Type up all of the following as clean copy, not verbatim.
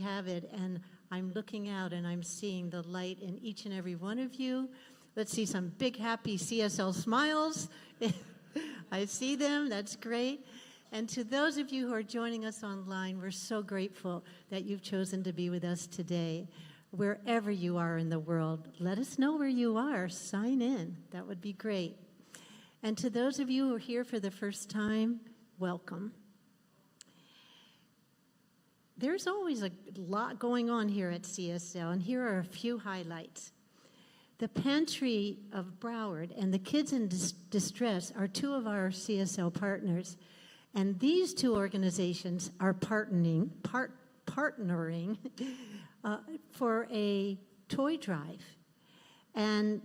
have it, and I'm looking out and I'm seeing the light in each and every one of you. Let's see some big, happy CSL smiles. I see them. That's great. And to those of you who are joining us online, we're so grateful that you've chosen to be with us today. Wherever you are in the world, let us know where you are. Sign in. That would be great. And to those of you who are here for the first time, welcome. There's always a lot going on here at CSL, and here are a few highlights. The Pantry of Broward and the Kids in Distress are two of our CSL partners, and these two organizations are partnering for a toy drive. And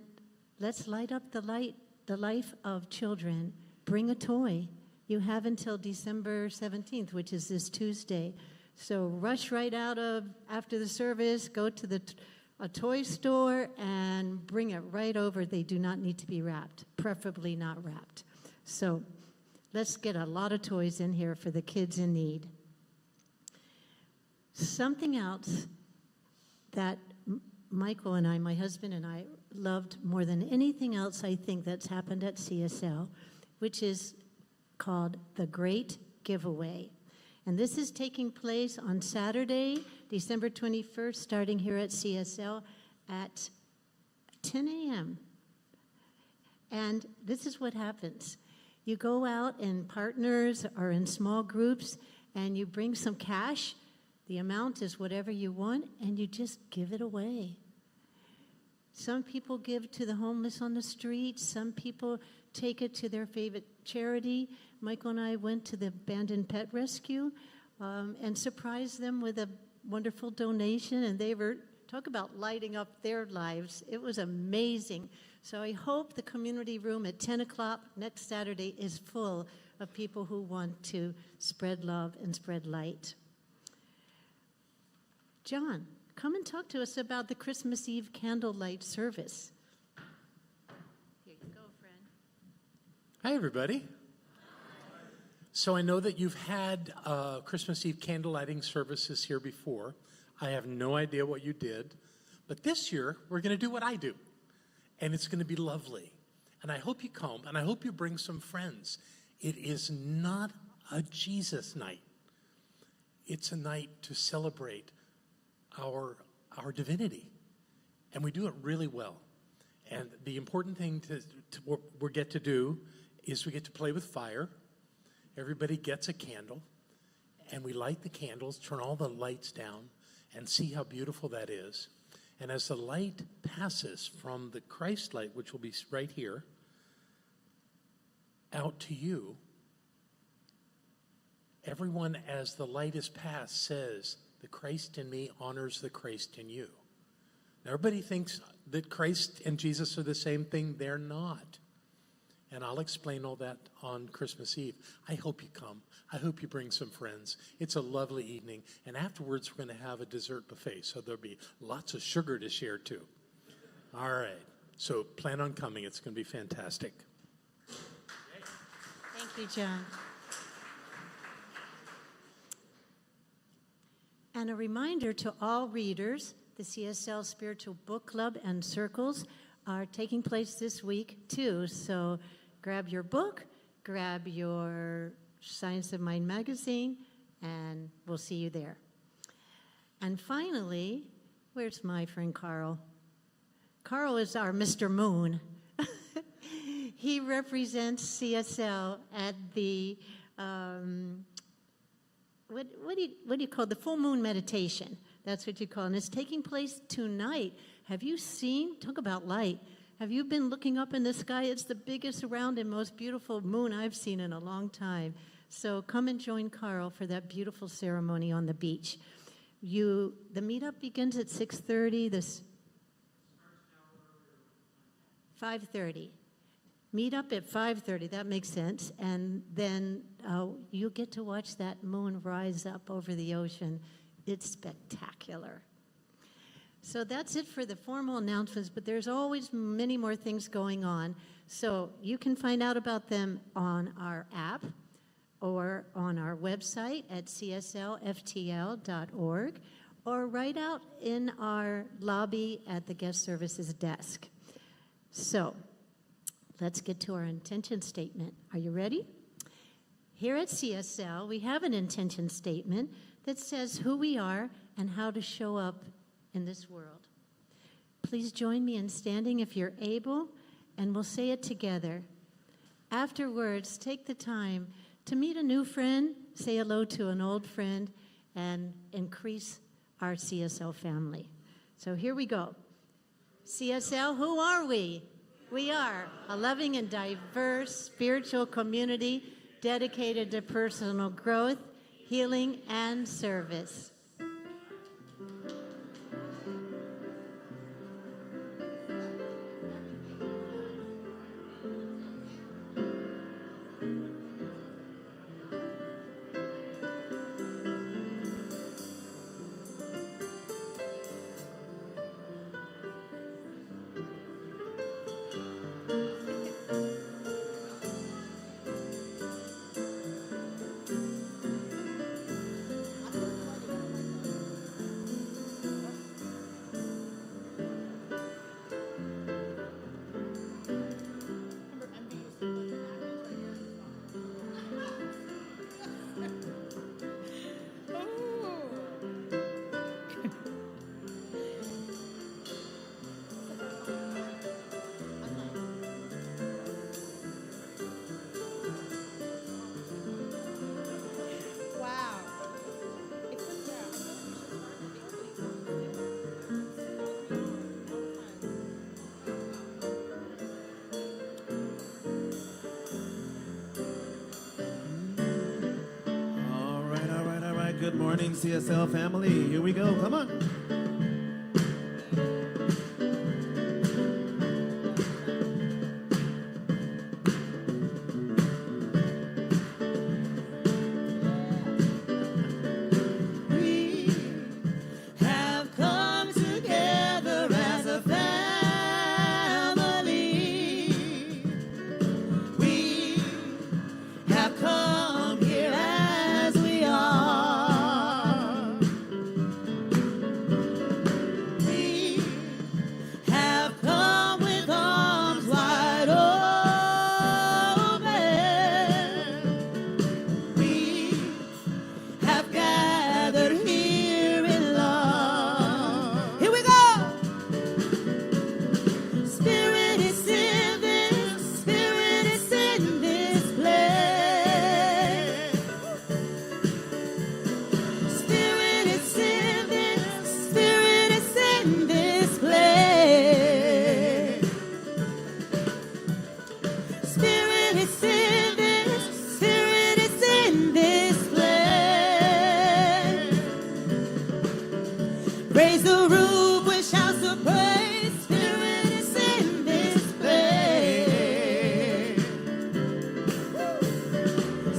let's light up the life of children. Bring a toy. You have until December 17th, which is this Tuesday. So rush right out of after the service, go to a toy store and bring it right over. They do not need to be wrapped, preferably not wrapped. So let's get a lot of toys in here for the kids in need. Something else that Michael and I, my husband and I, loved more than anything else I think that's happened at CSL, which is called The Great Giveaway. And this is taking place on Saturday, December 21st, starting here at CSL at 10 a.m. And this is what happens. You go out in partners or in small groups, and you bring some cash. The amount is whatever you want, and you just give it away. Some people give to the homeless on the street. Some people take it to their favorite charity. Michael and I went to the Abandoned Pet Rescue and surprised them with a wonderful donation, and they were, talk about lighting up their lives. It was amazing. So I hope the community room at 10 o'clock next Saturday is full of people who want to spread love and spread light. John, come and talk to us about the Christmas Eve candlelight service. Here you go, friend. Hi, everybody. So I know that you've had Christmas Eve candle lighting services here before. I have no idea what you did, but this year we're going to do what I do, and it's going to be lovely. And I hope you come, and I hope you bring some friends. It is not a Jesus night. It's a night to celebrate our divinity, and we do it really well. And the important thing we get to do is we get to play with fire. Everybody gets a candle, and we light the candles, turn all the lights down, and see how beautiful that is. And as the light passes from the Christ light, which will be right here, out to you, everyone, as the light is passed, says, "The Christ in me honors the Christ in you." Now, everybody thinks that Christ and Jesus are the same thing. They're not. And I'll explain all that on Christmas Eve. I hope you come. I hope you bring some friends. It's a lovely evening. And afterwards, we're going to have a dessert buffet. So there'll be lots of sugar to share, too. All right. So plan on coming. It's going to be fantastic. Thank you, John. And a reminder to all readers, the CSL Spiritual Book Club and Circles are taking place this week, too. So grab your book, grab your Science of Mind magazine, and we'll see you there. And finally, where's my friend Carl? Carl is our Mr. Moon. He represents CSL at the, what do you call it? The full moon meditation. That's what you call it. And it's taking place tonight. Have you seen, talk about light, have you been looking up in the sky? It's the biggest, round, and most beautiful moon I've seen in a long time. So come and join Carl for that beautiful ceremony on the beach. The meetup begins at 6:30. 5:30. Meet up at 5:30. That makes sense. And then you get to watch that moon rise up over the ocean. It's spectacular. So that's it for the formal announcements, but there's always many more things going on. So you can find out about them on our app or on our website at cslftl.org, or right out in our lobby at the guest services desk. So let's get to our intention statement. Are you ready? Here at CSL, we have an intention statement that says who we are and how to show up in this world. Please join me in standing if you're able, and we'll say it together. Afterwards, take the time to meet a new friend, say hello to an old friend, and increase our CSL family. So here we go. CSL, who are we? We are a loving and diverse spiritual community dedicated to personal growth, healing, and service. Good morning, CSL family. Here we go. Come on. We have come together as a family. We have come here as we are. Raise the roof with shouts of praise. Spirit is in this place.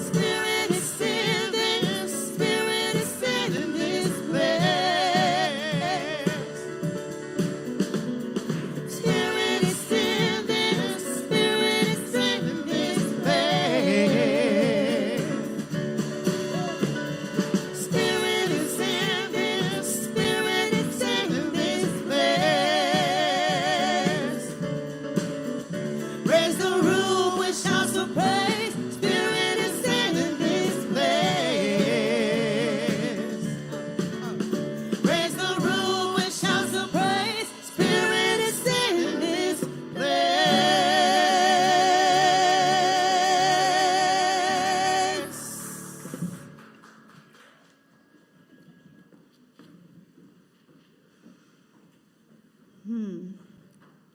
Spirit is in this. Spirit is in this place. Spirit is in this. Spirit is in this place. Spirit is in this. Spirit is in this place. Raise the roof with shouts of praise. Spirit is in this place. Raise the roof with shouts of praise. Spirit is in this place.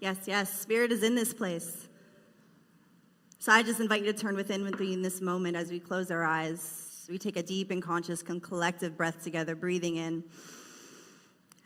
Yes, yes, Spirit is in this place. So I just invite you to turn within with me in this moment as we close our eyes. We take a deep and conscious and collective breath together, breathing in,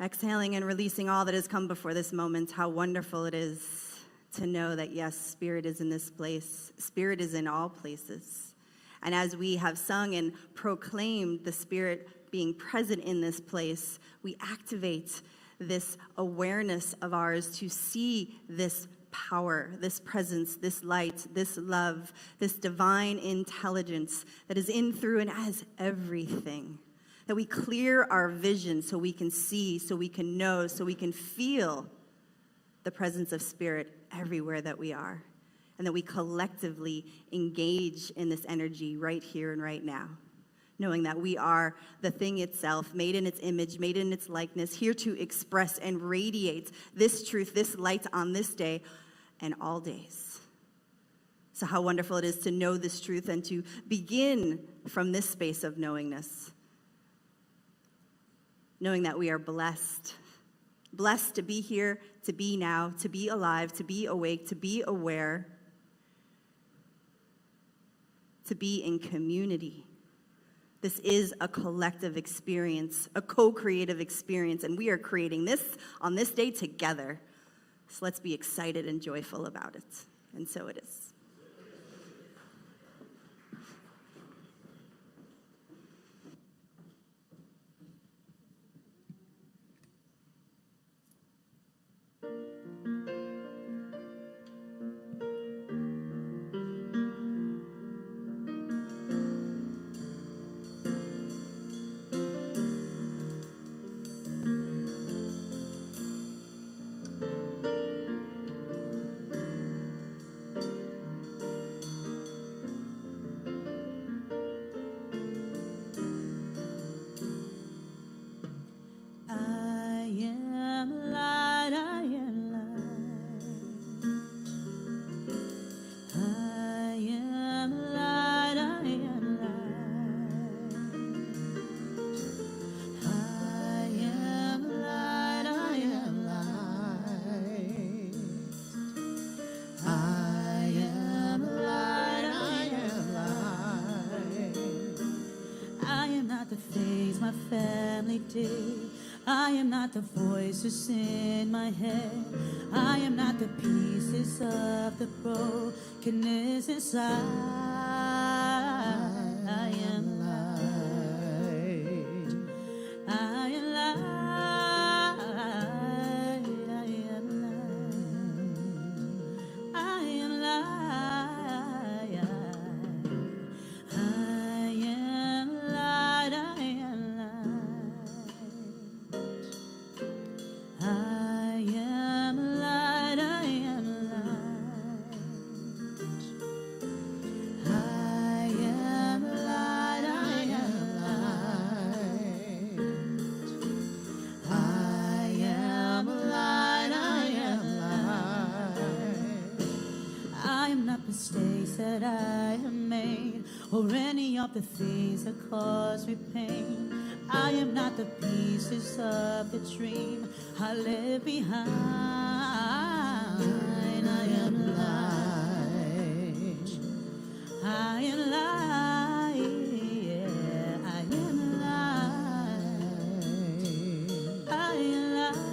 exhaling and releasing all that has come before this moment. How wonderful it is to know that, yes, Spirit is in this place. Spirit is in all places. And as we have sung and proclaimed the Spirit being present in this place, we activate this awareness of ours to see this power, this presence, this light, this love, this divine intelligence that is in, through, and as everything that we clear our vision so we can see, so we can know, so we can feel the presence of Spirit everywhere that we are, and that we collectively engage in this energy right here and right now, knowing that we are the thing itself, made in its image, made in its likeness, here to express and radiate this truth, this light on this day and all days. So how wonderful it is to know this truth and to begin from this space of knowingness, knowing that we are blessed. Blessed to be here, to be now, to be alive, to be awake, to be aware, to be in community. This is a collective experience, a co-creative experience, and we are creating this on this day together. So let's be excited and joyful about it. And so it is. I am not the voices in my head. I am not the pieces of the brokenness inside. I am light. I am light. I am light. I am light. I am light. I am light. I am light, I am light. I am light, I am light. I am light, I am light. I am not mistakes that I have made, or any of the things that cause me pain. I am not the pieces of the dream I left behind. I am light. I am light. Yeah, I am light. I am light.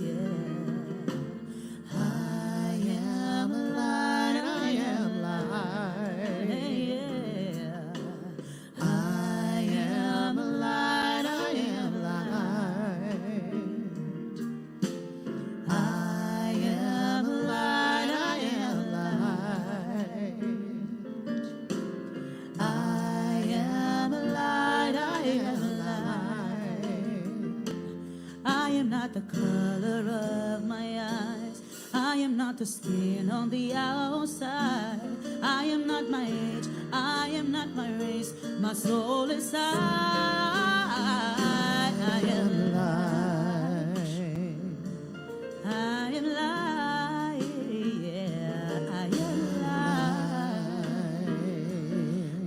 Yeah. I am light. I am light. Yeah. I am light. I am light. I am light. I am light. I am light. I am light. I am not the color of my eyes. I am not the skin on the outside. I am not my age. I am not my race. My soul is I am light. I am light. Yeah, I am light.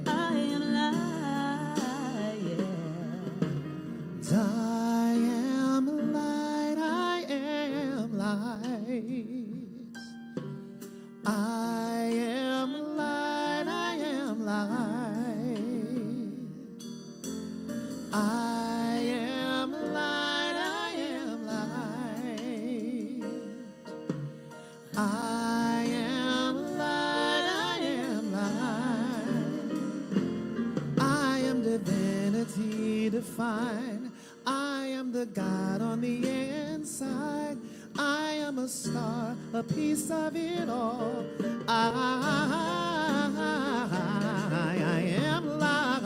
I am light. Yeah. I am light, I am light. I am light, I am light. I am light, I am light. I am light, I am light. I am divinity defined. I am the God on the inside. I am a star, a piece of it all. I am light.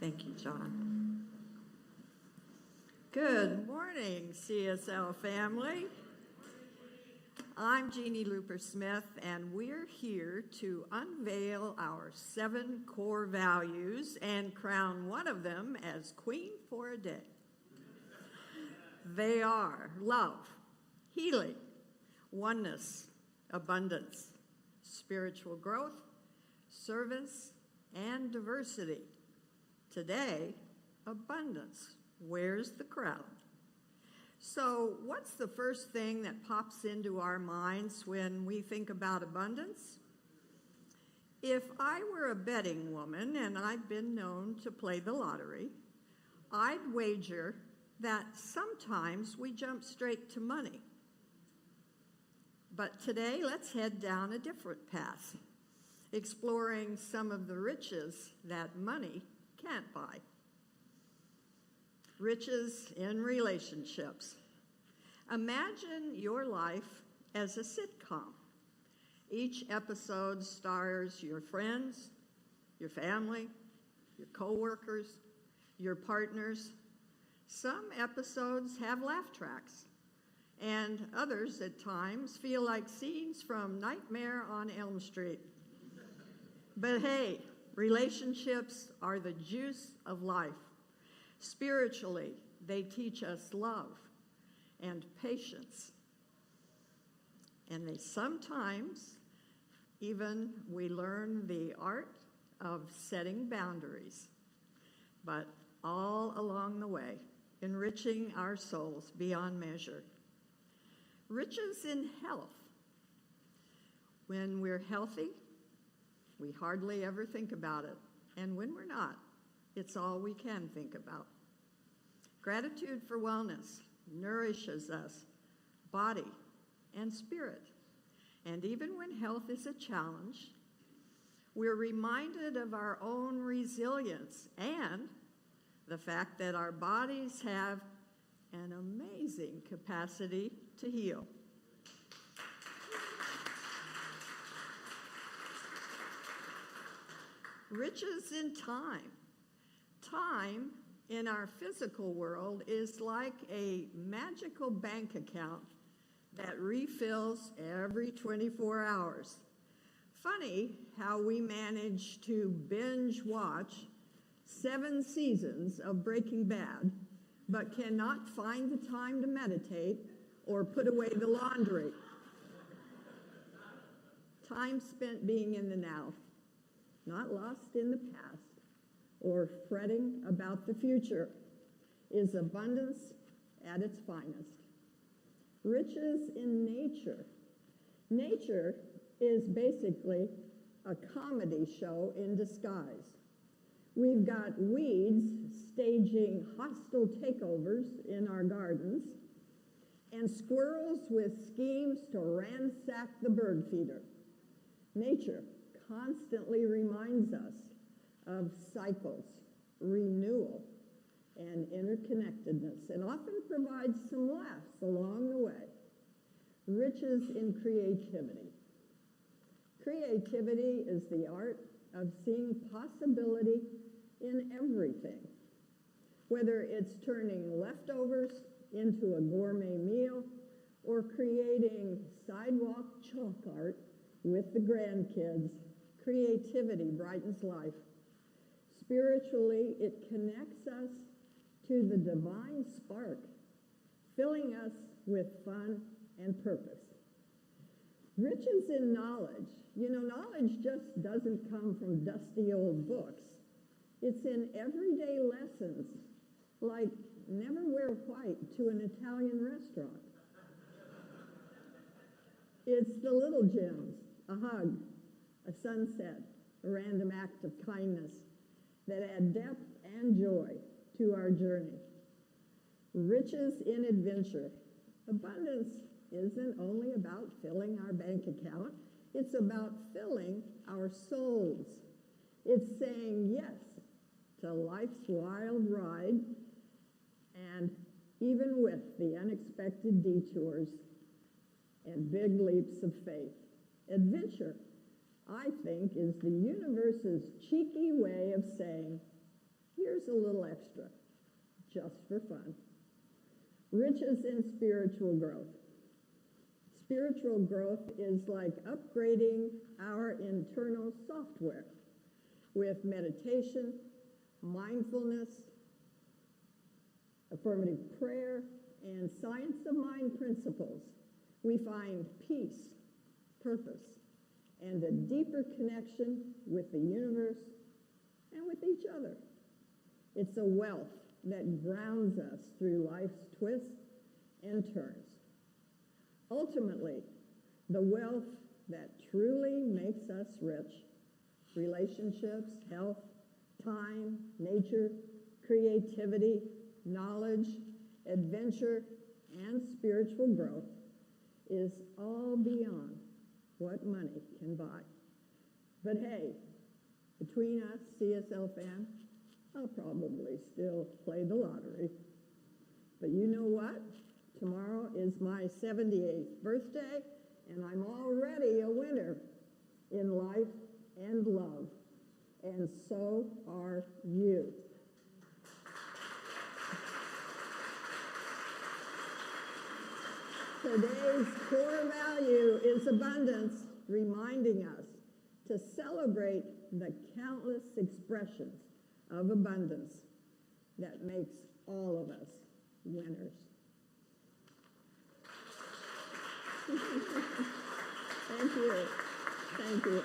Thank you, John. Good morning, CSL family. I'm Jeannie Looper Smith, and we're here to unveil our 7 core values and crown one of them as queen for a day. They are love, healing, oneness, abundance, spiritual growth, service, and diversity. Today, abundance. Where's the crowd? So, what's the first thing that pops into our minds when we think about abundance? If I were a betting woman, and I've been known to play the lottery, I'd wager that sometimes we jump straight to money. But today, let's head down a different path, exploring some of the riches that money can't buy. Riches in relationships. Imagine your life as a sitcom. Each episode stars your friends, your family, your coworkers, your partners. Some episodes have laugh tracks, and others at times feel like scenes from Nightmare on Elm Street. But hey, relationships are the juice of life. Spiritually, they teach us love and patience. And they sometimes, even we learn the art of setting boundaries, but all along the way, enriching our souls beyond measure. Riches in health. When we're healthy, we hardly ever think about it. And when we're not, it's all we can think about. Gratitude for wellness nourishes us, body and spirit. And even when health is a challenge, we're reminded of our own resilience and the fact that our bodies have an amazing capacity to heal. Riches in time. Time in our physical world is like a magical bank account that refills every 24 hours. Funny how we manage to binge watch 7 seasons of Breaking Bad, but cannot find the time to meditate or put away the laundry. Time spent being in the now, not lost in the past or fretting about the future, is abundance at its finest. Riches in nature. Nature is basically a comedy show in disguise. We've got weeds staging hostile takeovers in our gardens, and squirrels with schemes to ransack the bird feeder. Nature constantly reminds us of cycles, renewal, and interconnectedness, and often provides some laughs along the way. Riches in creativity. Creativity is the art of seeing possibility in everything, whether it's turning leftovers into a gourmet meal or creating sidewalk chalk art with the grandkids. Creativity brightens life. Spiritually, it connects us to the divine spark, filling us with fun and purpose. Riches in knowledge. You know, knowledge just doesn't come from dusty old books. It's in everyday lessons, like never wear white to an Italian restaurant. It's the little gems, a hug, a sunset, a random act of kindness that add depth and joy to our journey. Riches in adventure. Abundance isn't only about filling our bank account, it's about filling our souls. It's saying yes to life's wild ride, and even with the unexpected detours and big leaps of faith. Adventure, I think, is the universe's cheeky way of saying, Here's a little extra, just for fun. Riches in spiritual growth. Spiritual growth is like upgrading our internal software with meditation, mindfulness, affirmative prayer, and science of mind principles. We find peace, purpose, and a deeper connection with the universe and with each other. It's a wealth that grounds us through life's twists and turns. Ultimately, the wealth that truly makes us rich, relationships, health, time, nature, creativity, knowledge, adventure, and spiritual growth, is all beyond what money can buy. But hey, between us, CSL fans, I'll probably still play the lottery. But you know what? Tomorrow is my 78th birthday, and I'm already a winner in life and love. And so are you. Today's core value is abundance, reminding us to celebrate the countless expressions of abundance that makes all of us winners. Thank you. Thank you.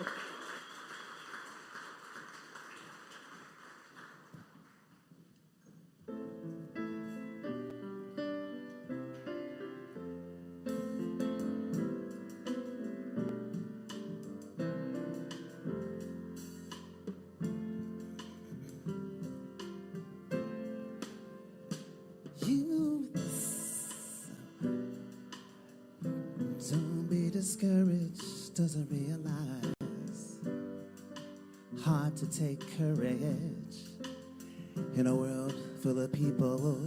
You don't be discouraged, doesn't realize hard to take courage in a world full of people.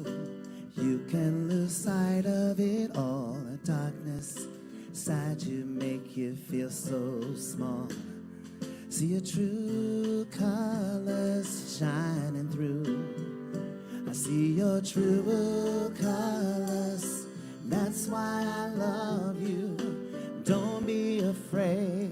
You can lose sight of it all. The darkness inside you make you feel so small. See your true colors shining through. I see your true colors. That's why I love you. Don't be afraid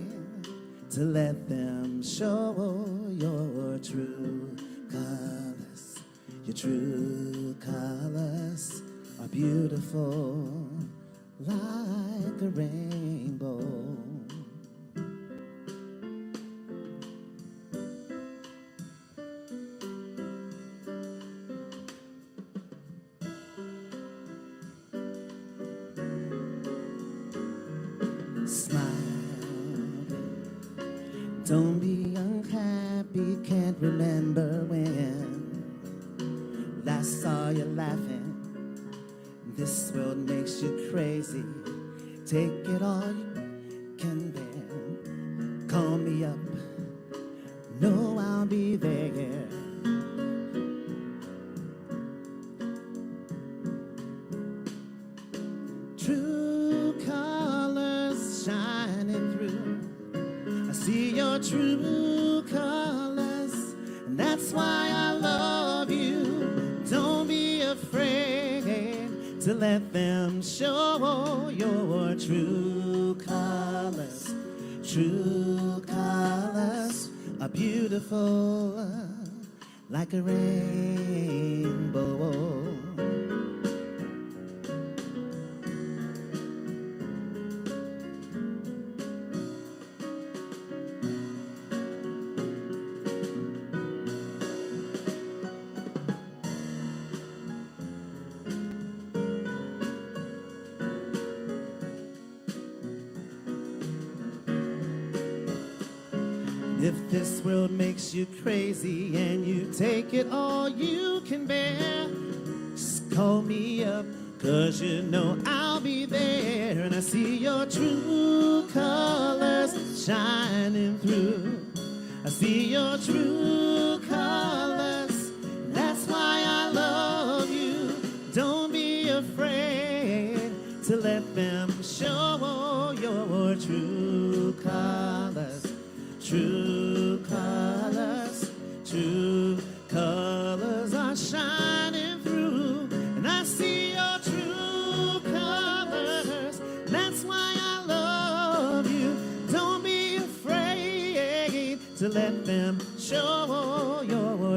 to let them show your true colors. Your true colors are beautiful like a rainbow. Smile. Don't be unhappy, can't remember when last saw you laughing. This world makes you crazy. Take it all you can bear. Call me up, know I'll be there. True colors shining through. I see your true colors, and that's why I love you. Don't be afraid to let them show your true colors. True colors are beautiful like a rainbow. If this world makes you crazy and you take it all you can bear, just call me up, 'cause you know I'll be there. And I see your true colors shining through. I see your true colors, that's why I love you. Don't be afraid to let them show your true colors. True colors, true colors.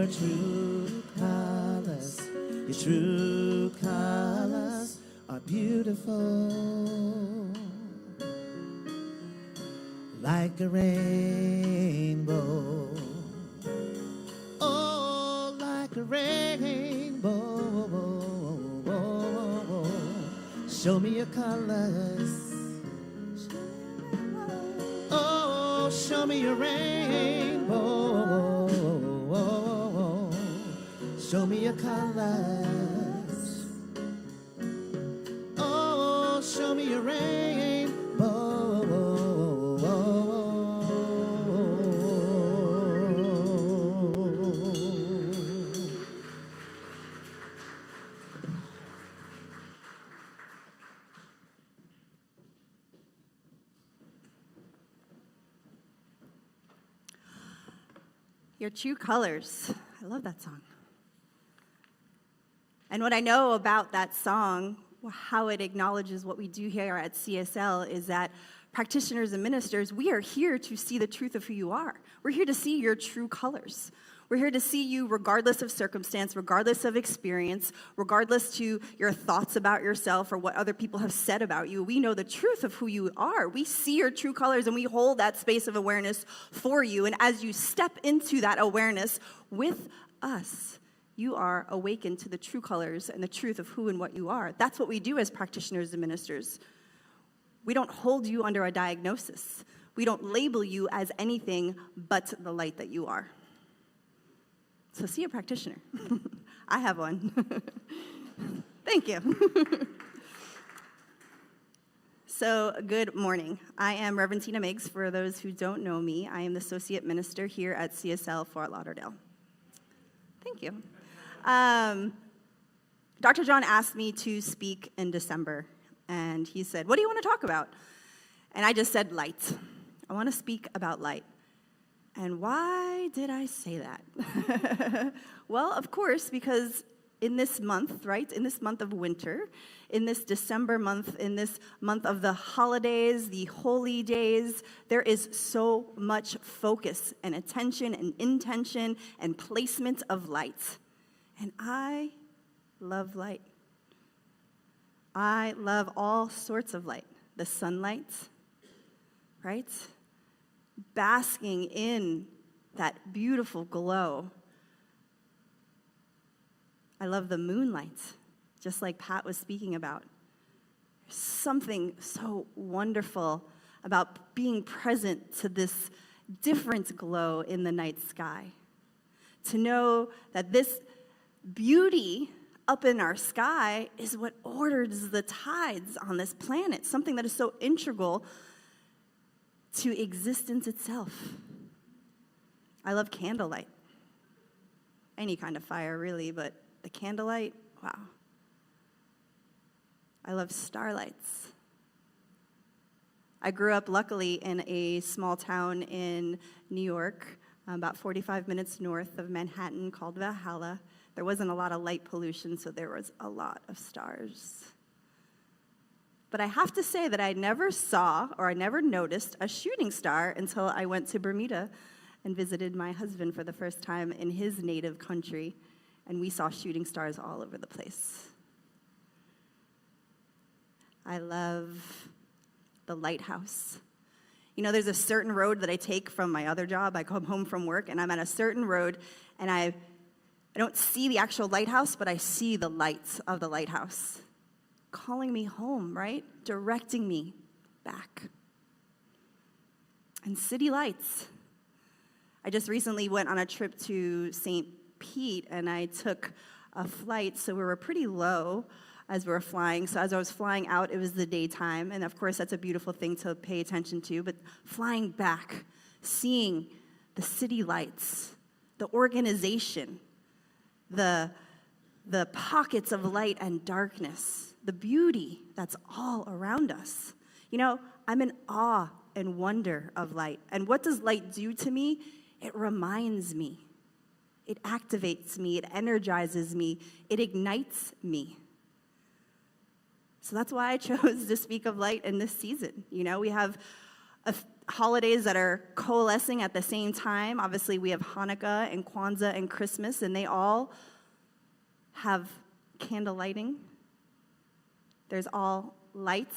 your true colors. Your true colors are beautiful, like a rainbow. Oh, like a rainbow. Show me your colors. Oh, show me your rainbow. Show me your colors. Oh, show me your rainbow. Your true colors. I love that song. And what I know about that song, how it acknowledges what we do here at CSL, is that practitioners and ministers, we are here to see the truth of who you are. We're here to see your true colors. We're here to see you regardless of circumstance, regardless of experience, regardless to your thoughts about yourself or what other people have said about you. We know the truth of who you are. We see your true colors and we hold that space of awareness for you. And as you step into that awareness with us, you are awakened to the true colors and the truth of who and what you are. That's what we do as practitioners and ministers. We don't hold you under a diagnosis. We don't label you as anything but the light that you are. So see a practitioner. I have one. Thank you. So good morning. I am Reverend Tina Meigs. For those who don't know me, I am the Associate Minister here at CSL Fort Lauderdale. Thank you. Dr. John asked me to speak in December, and he said, "What do you want to talk about?" And I just said, light. I want to speak about light. And why did I say that? Well, of course, because in this month, right, in this month of winter, in this December month, in this month of the holidays, the holy days, there is so much focus and attention and intention and placement of light. And I love light. I love all sorts of light. The sunlight, right? Basking in that beautiful glow. I love the moonlight, just like Pat was speaking about. There's something so wonderful about being present to this different glow in the night sky. To know that this beauty up in our sky is what orders the tides on this planet, something that is so integral to existence itself. I love candlelight. Any kind of fire, really, but the candlelight, wow. I love starlights. I grew up, luckily, in a small town in New York, about 45 minutes north of Manhattan, called Valhalla. There wasn't a lot of light pollution, so there was a lot of stars. But I have to say that I never saw or I never noticed a shooting star until I went to Bermuda and visited my husband for the first time in his native country, and we saw shooting stars all over the place. I love the lighthouse. You know, there's a certain road that I take from my other job. I come home from work, and I'm at a certain road, and I don't see the actual lighthouse, but I see the lights of the lighthouse calling me home, right? Directing me back. And city lights. I just recently went on a trip to St. Pete, and I took a flight, so we were pretty low as we were flying. So as I was flying out, it was the daytime, and of course that's a beautiful thing to pay attention to, but flying back, seeing the city lights, the organization, the pockets of light and darkness, the beauty that's all around us. You know, I'm in awe and wonder of light. And what does light do to me? It reminds me. It activates me. It energizes me. It ignites me. So that's why I chose to speak of light in this season. You know, we have holidays that are coalescing at the same time. Obviously, we have Hanukkah and Kwanzaa and Christmas, and they all have candle lighting. There's all light.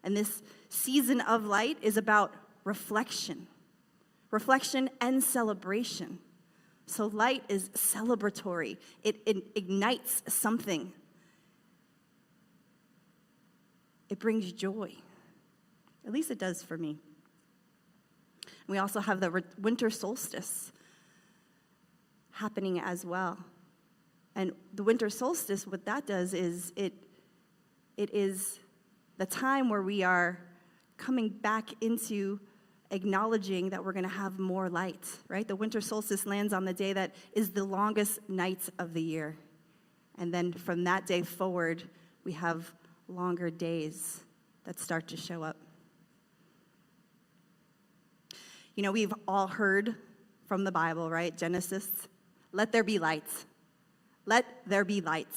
And this season of light is about reflection and celebration. So light is celebratory. It ignites something. It brings joy. At least it does for me. We also have the winter solstice happening as well. And the winter solstice, what that does is it is the time where we are coming back into acknowledging that we're going to have more light, right? The winter solstice lands on the day that is the longest night of the year. And then from that day forward, we have longer days that start to show up. You know, we've all heard from the Bible, right? Genesis, let there be light. Let there be light.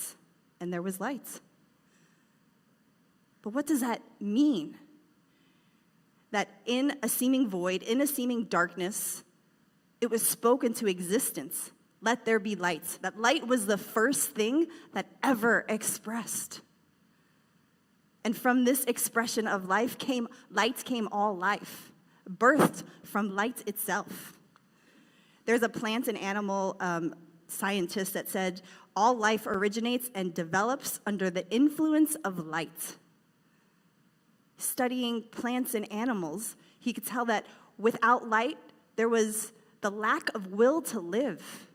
And there was light. But what does that mean? That in a seeming void, in a seeming darkness, it was spoken to existence. Let there be light. That light was the first thing that ever expressed. And from this expression of light came all life, birthed from light itself. There's a plant and animal scientist that said, all life originates and develops under the influence of light. Studying plants and animals, he could tell that without light, there was the lack of will to live.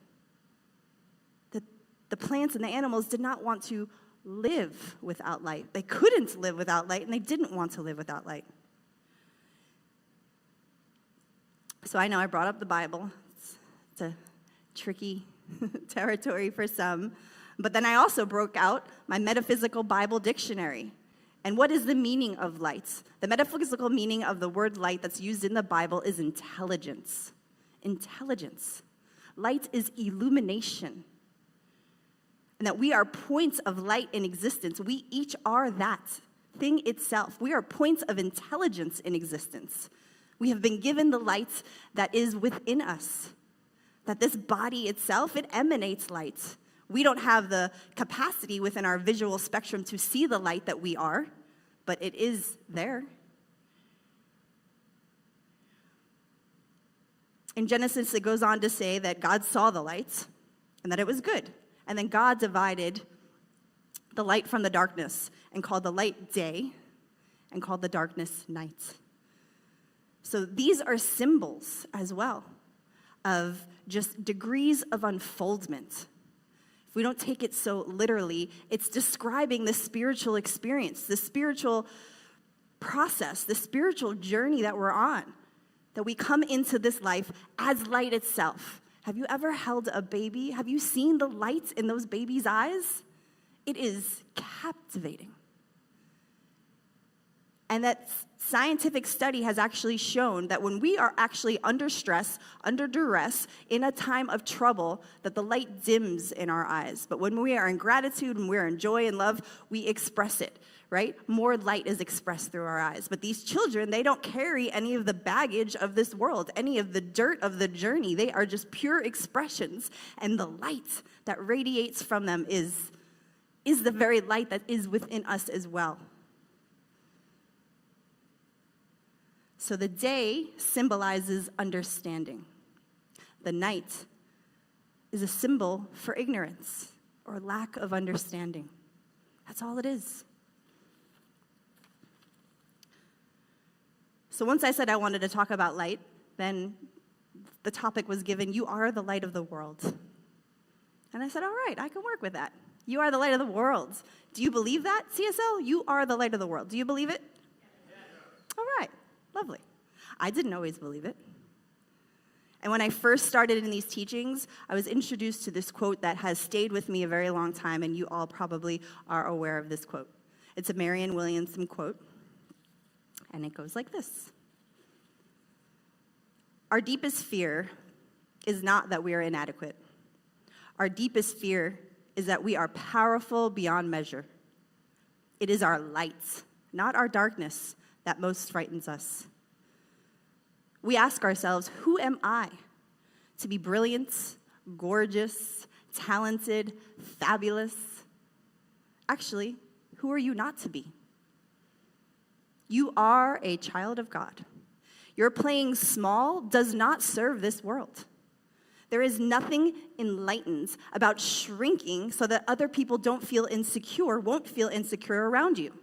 That the plants and the animals did not want to live without light. They couldn't live without light, and they didn't want to live without light. So I know I brought up the Bible. It's a tricky territory for some. But then I also broke out my metaphysical Bible dictionary. And what is the meaning of light? The metaphysical meaning of the word light that's used in the Bible is intelligence. Intelligence. Light is illumination. And that we are points of light in existence. We each are that thing itself. We are points of intelligence in existence. We have been given the light that is within us. That this body itself, it emanates light. We don't have the capacity within our visual spectrum to see the light that we are, but it is there. In Genesis, it goes on to say that God saw the light and that it was good. And then God divided the light from the darkness and called the light day and called the darkness night. So these are symbols as well of just degrees of unfoldment. If we don't take it so literally, it's describing the spiritual experience, the spiritual process, the spiritual journey that we're on, that we come into this life as light itself. Have you ever held a baby? Have you seen the light in those babies' eyes? It is captivating. And that scientific study has actually shown that when we are actually under stress, under duress, in a time of trouble, that the light dims in our eyes. But when we are in gratitude, when we're in joy and love, we express it, right? More light is expressed through our eyes. But these children, they don't carry any of the baggage of this world, any of the dirt of the journey. They are just pure expressions. And the light that radiates from them is the very light that is within us as well. So the day symbolizes understanding. The night is a symbol for ignorance or lack of understanding. That's all it is. So once I said I wanted to talk about light, then the topic was given, you are the light of the world. And I said, all right, I can work with that. You are the light of the world. Do you believe that, CSL? You are the light of the world. Do you believe it? Yes. All right. Lovely. I didn't always believe it. And when I first started in these teachings, I was introduced to this quote that has stayed with me a very long time, and you all probably are aware of this quote. It's a Marianne Williamson quote, and it goes like this. Our deepest fear is not that we are inadequate. Our deepest fear is that we are powerful beyond measure. It is our light, not our darkness, that most frightens us. We ask ourselves, who am I to be brilliant, gorgeous, talented, fabulous? Actually, who are you not to be? You are a child of God. Your playing small does not serve this world. There is nothing enlightened about shrinking so that other people don't feel insecure, won't feel insecure around you.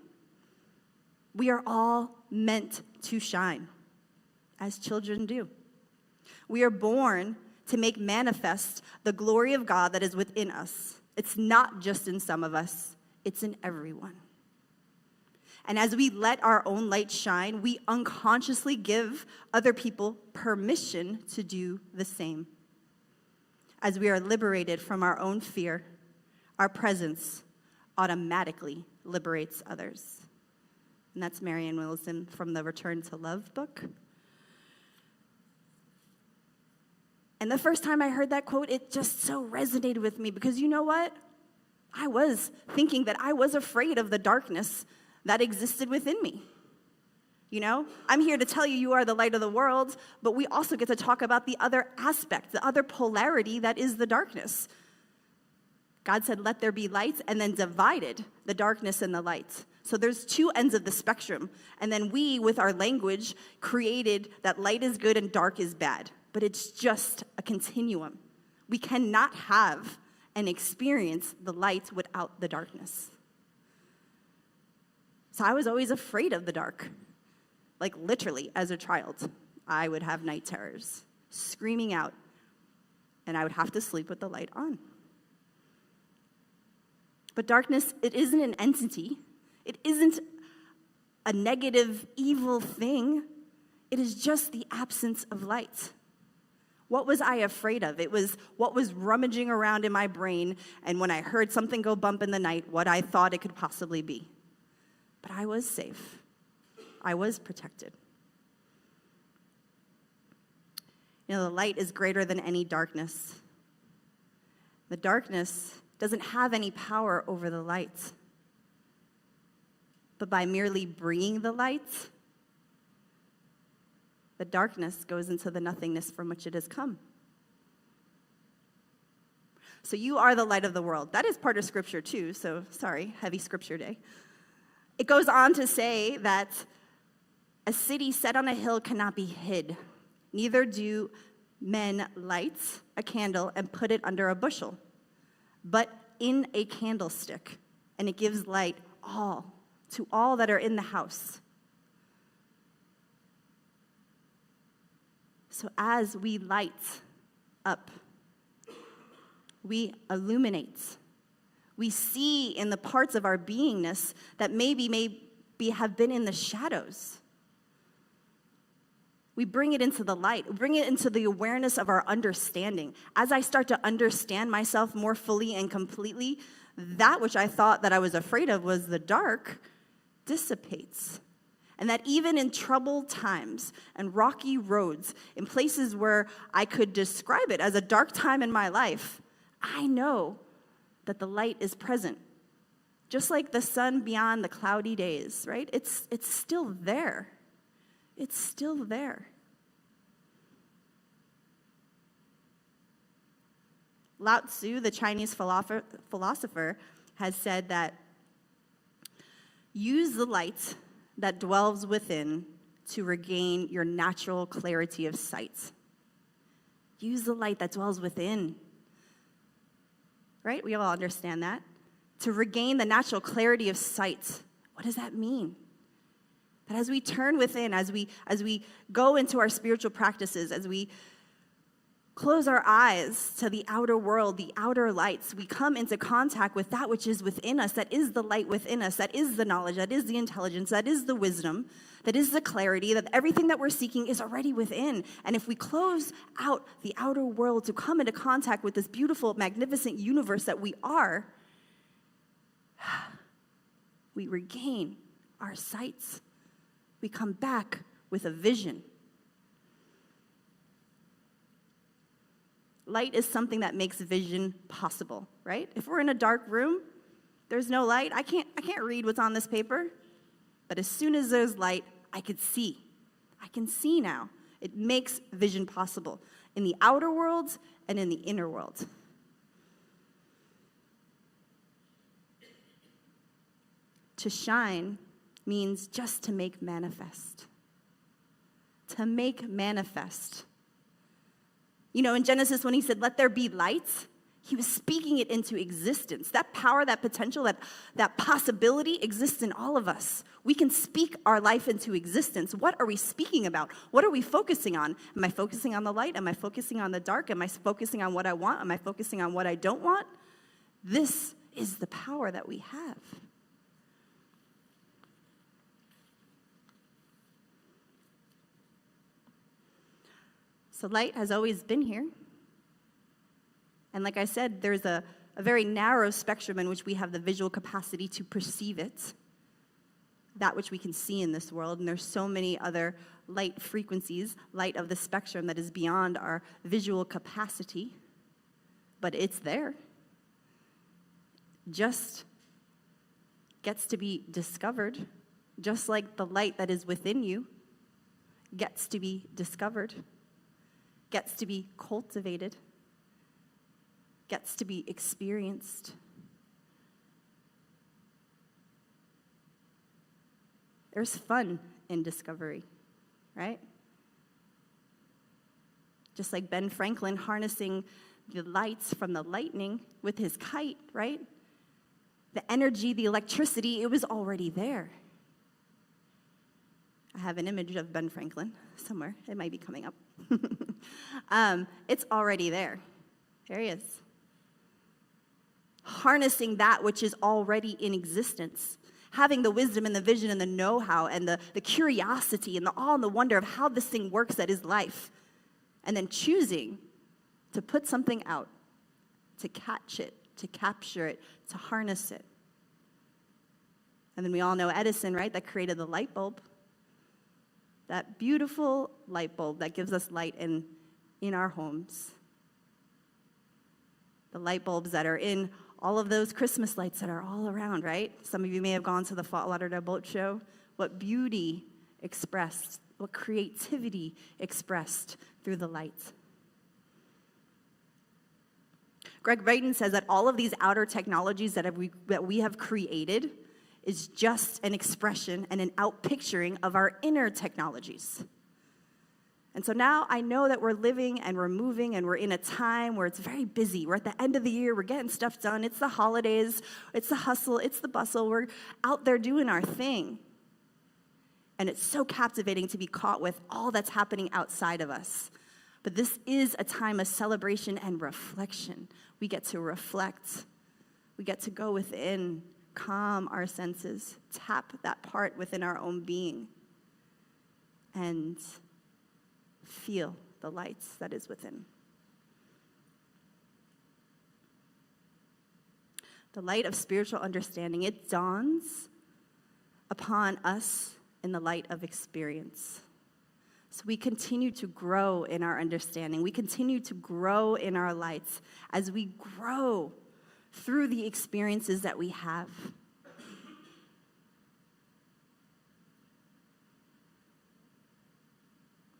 We are all meant to shine, as children do. We are born to make manifest the glory of God that is within us. It's not just in some of us, it's in everyone. And as we let our own light shine, we unconsciously give other people permission to do the same. As we are liberated from our own fear, our presence automatically liberates others. And that's Marianne Williamson from the Return to Love book. And the first time I heard that quote, it just so resonated with me because you know what? I was thinking that I was afraid of the darkness that existed within me. You know, I'm here to tell you you are the light of the world, but we also get to talk about the other aspect, the other polarity that is the darkness. God said, let there be light, and then divided the darkness and the light. So there's two ends of the spectrum. And then we, with our language, created that light is good and dark is bad. But it's just a continuum. We cannot have and experience the light without the darkness. So I was always afraid of the dark. Like literally, as a child, I would have night terrors, screaming out, and I would have to sleep with the light on. But darkness, it isn't an entity. It isn't a negative, evil thing. It is just the absence of light. What was I afraid of? It was what was rummaging around in my brain, and when I heard something go bump in the night, what I thought it could possibly be. But I was safe. I was protected. You know, the light is greater than any darkness. The darkness doesn't have any power over the light. But by merely bringing the light, the darkness goes into the nothingness from which it has come. So you are the light of the world. That is part of Scripture too, so sorry, heavy Scripture day. It goes on to say that a city set on a hill cannot be hid. Neither do men light a candle and put it under a bushel, but in a candlestick, and it gives light to all that are in the house. So as we light up, we illuminate. We see in the parts of our beingness that maybe have been in the shadows. We bring it into the light. We bring it into the awareness of our understanding. As I start to understand myself more fully and completely, that which I thought that I was afraid of was the dark dissipates. And that even in troubled times and rocky roads, in places where I could describe it as a dark time in my life, I know that the light is present. Just like the sun beyond the cloudy days, right? It's still there. It's still there. Lao Tzu, the Chinese philosopher, has said that use the light that dwells within to regain your natural clarity of sight. Use the light that dwells within. Right? We all understand that. To regain the natural clarity of sight. What does that mean? That as we turn within, as we go into our spiritual practices, as we close our eyes to the outer world, the outer lights, we come into contact with that which is within us, that is the light within us, that is the knowledge, that is the intelligence, that is the wisdom, that is the clarity, that everything that we're seeking is already within. And if we close out the outer world to come into contact with this beautiful, magnificent universe that we are, we regain our sights. We come back with a vision. Light is something that makes vision possible, right? If we're in a dark room, there's no light. I can't read what's on this paper. But as soon as there's light, I could see. I can see now. It makes vision possible in the outer world and in the inner world. To shine means just to make manifest. To make manifest. You know, in Genesis, when he said, "Let there be light," he was speaking it into existence. That power, that potential, that possibility exists in all of us. We can speak our life into existence. What are we speaking about? What are we focusing on? Am I focusing on the light? Am I focusing on the dark? Am I focusing on what I want? Am I focusing on what I don't want? This is the power that we have. So light has always been here. And like I said, there's a very narrow spectrum in which we have the visual capacity to perceive it, that which we can see in this world. And there's so many other light frequencies, light of the spectrum that is beyond our visual capacity. But it's there. Just gets to be discovered, just like the light that is within you gets to be discovered, gets to be cultivated, gets to be experienced. There's fun in discovery, right? Just like Ben Franklin harnessing the lights from the lightning with his kite, right? The energy, the electricity, it was already there. I have an image of Ben Franklin somewhere. It might be coming up. It's already there. There he is. Harnessing that which is already in existence. Having the wisdom and the vision and the know-how and the curiosity and the awe and the wonder of how this thing works that is life. And then choosing to put something out, to catch it, to capture it, to harness it. And then we all know Edison, right, that created the light bulb. That beautiful light bulb that gives us light in our homes. The light bulbs that are in all of those Christmas lights that are all around, right? Some of you may have gone to the Fort Lauderdale Boat Show. What beauty expressed, what creativity expressed through the lights. Greg Brighton says that all of these outer technologies that we have created is just an expression and an outpicturing of our inner technologies. And so now I know that we're living and we're moving and we're in a time where it's very busy. We're at the end of the year, we're getting stuff done. It's the holidays, it's the hustle, it's the bustle. We're out there doing our thing. And it's so captivating to be caught with all that's happening outside of us. But this is a time of celebration and reflection. We get to reflect. We get to go within, calm our senses, tap that part within our own being, and feel the lights that is within. The light of spiritual understanding, it dawns upon us in the light of experience. So we continue to grow in our understanding. We continue to grow in our lights as we grow through the experiences that we have.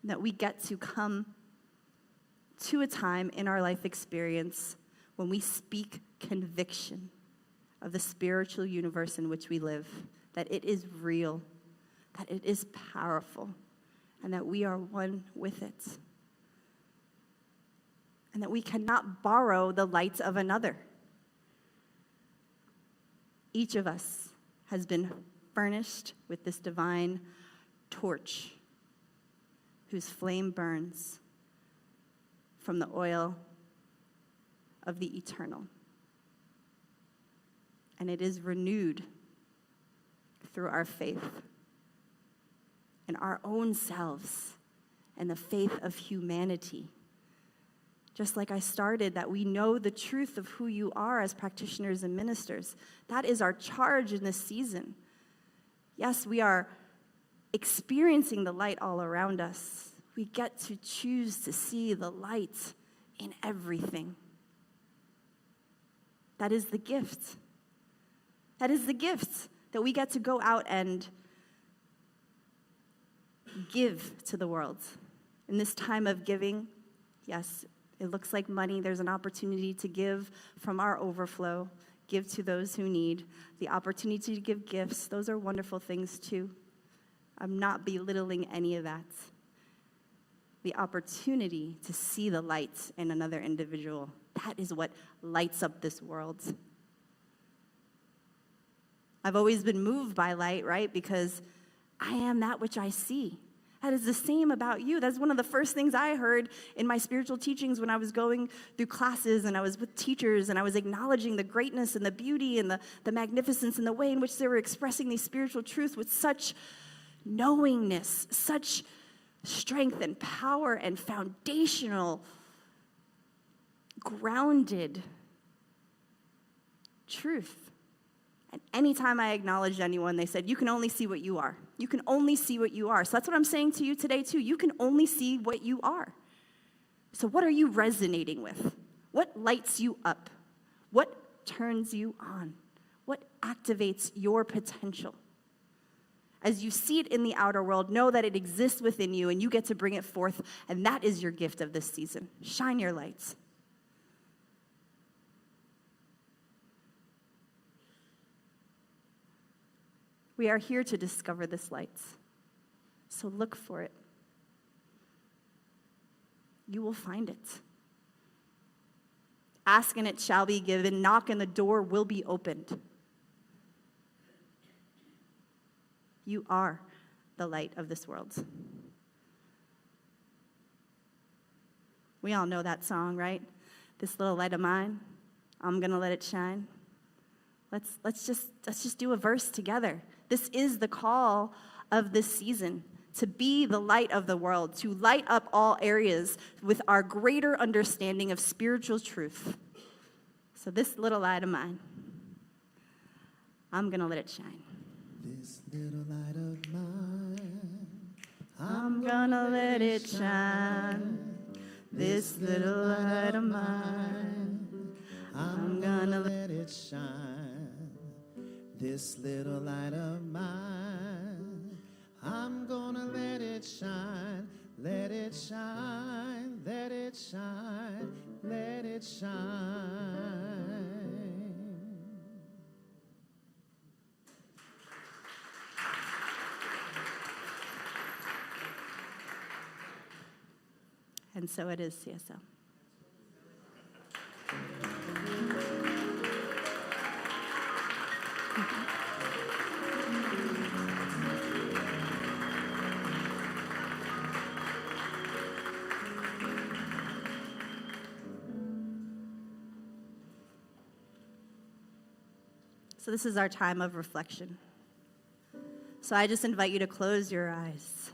That we get to come to a time in our life experience when we speak conviction of the spiritual universe in which we live, that it is real, that it is powerful, and that we are one with it. And that we cannot borrow the lights of another. Each of us has been furnished with this divine torch whose flame burns from the oil of the eternal. And it is renewed through our faith in our own selves and the faith of humanity. Just like I started, that we know the truth of who you are as practitioners and ministers. That is our charge in this season. Yes, we are experiencing the light all around us. We get to choose to see the light in everything. That is the gift. That is the gift that we get to go out and give to the world. In this time of giving, yes, it looks like money. There's an opportunity to give from our overflow, give to those who need. The opportunity to give gifts, those are wonderful things too. I'm not belittling any of that. The opportunity to see the light in another individual, that is what lights up this world. I've always been moved by light, right? Because I am that which I see. That is the same about you. That's one of the first things I heard in my spiritual teachings when I was going through classes and I was with teachers and I was acknowledging the greatness and the beauty and the magnificence and the way in which they were expressing these spiritual truths with such knowingness, such strength and power and foundational, grounded truth. And anytime I acknowledged anyone, they said, you can only see what you are. You can only see what you are. So that's what I'm saying to you today, too. You can only see what you are. So what are you resonating with? What lights you up? What turns you on? What activates your potential? As you see it in the outer world, know that it exists within you and you get to bring it forth, and that is your gift of this season. Shine your lights. We are here to discover this light, so look for it. You will find it. Ask and it shall be given. Knock and the door will be opened. You are the light of this world. We all know that song, right? This little light of mine, I'm gonna let it shine. Let's just do a verse together. This is the call of this season, to be the light of the world, to light up all areas with our greater understanding of spiritual truth. So this little light of mine, I'm gonna let it shine. This little light of mine, I'm gonna let it shine. This little light of mine, I'm gonna let it shine. This little light of mine, I'm gonna let it shine. Let it shine, let it shine, let it shine. And so it is, CSL. So this is our time of reflection. So I just invite you to close your eyes.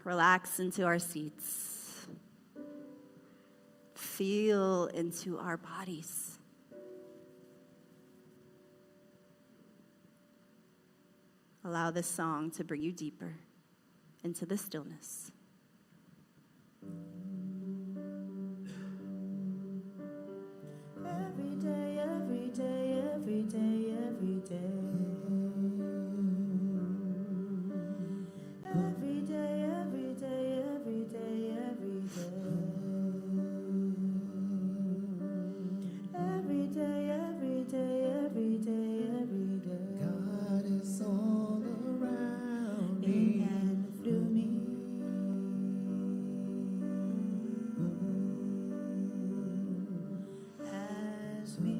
Relax into our seats. Feel into our bodies. Allow this song to bring you deeper into the stillness. Every day, every day, every day, every day. Every day, every day, every day, every day. Every day, every day, every day, every day. God is all around In me. and through me. As we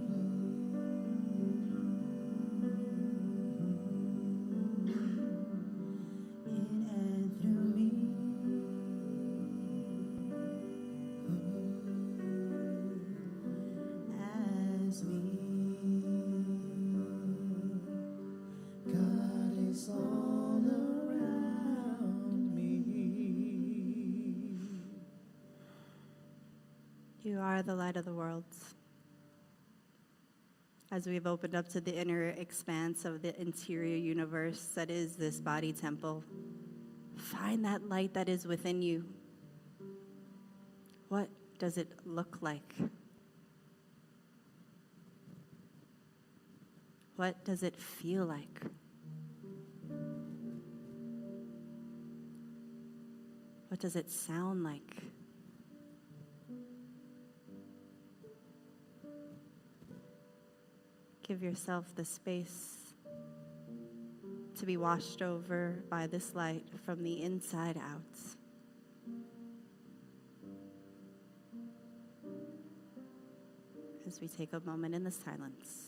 in and through me. As we God is all around me. You are the light of the world. As we've opened up to the inner expanse of the interior universe that is this body temple, find that light that is within you. What does it look like? What does it feel like? What does it sound like? Give yourself the space to be washed over by this light from the inside out. As we take a moment in the silence.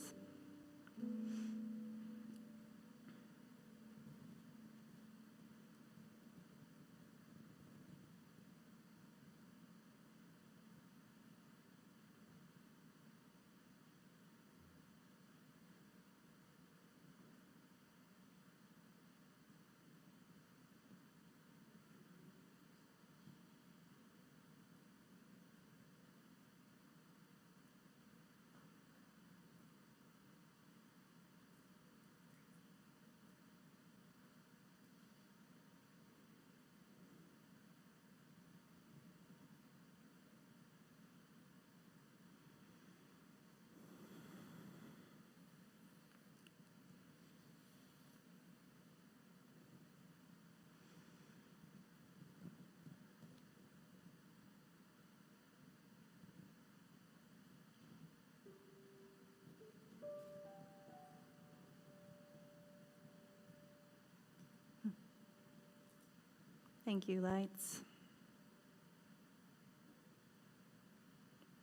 Thank you, lights.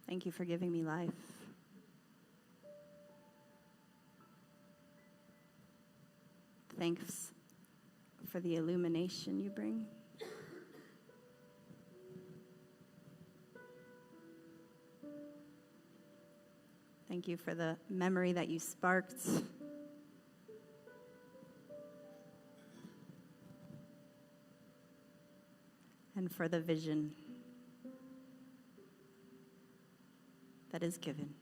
Thank you for giving me life. Thanks for the illumination you bring. Thank you for the memory that you sparked. And for the vision that is given.